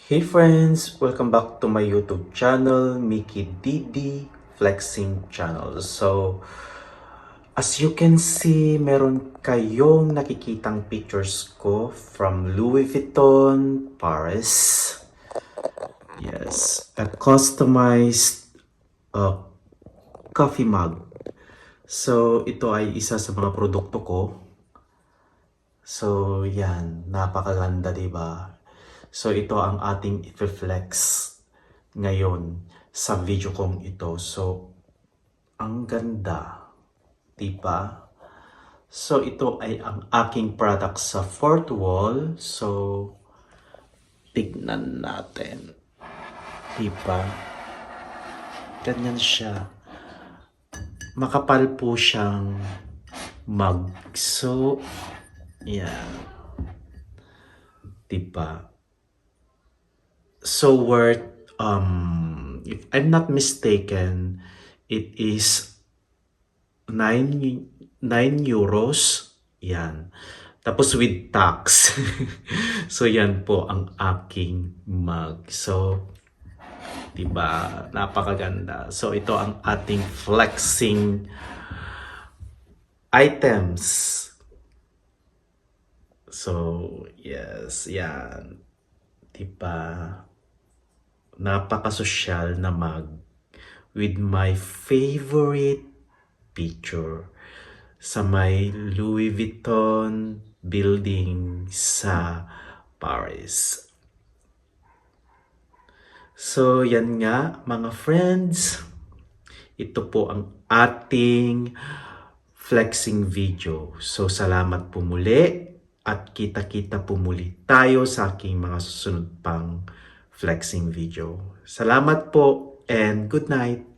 Hey friends! Welcome back to my YouTube channel, Mickey Didi Flexing Channel. So, as you can see, meron kayong nakikitang pictures ko from Louis Vuitton, Paris. Yes, a customized coffee mug. So, ito ay isa sa mga produkto ko. So, yan. Napakaganda, diba? So, ito ang ating i-flex ngayon sa video kong ito. So, ang ganda. Diba? So, ito ay ang aking product sa fourth wall. So, tignan natin. Diba? Ganyan siya. Makapal po siyang mug. So, yan. Diba? So worth, if I'm not mistaken, it is 9 euros. Yan. Tapos with tax. So yan po ang aking mug. So, diba? Napakaganda. So ito ang ating flexing items. So, yes, yan. Diba? Napakasosyal na mug with my favorite picture sa may Louis Vuitton building sa Paris. So, yan nga mga friends. Ito po ang ating flexing video. So, salamat po muli at kita-kita po muli tayo sa aking mga susunod pang flexing video. Salamat po and good night!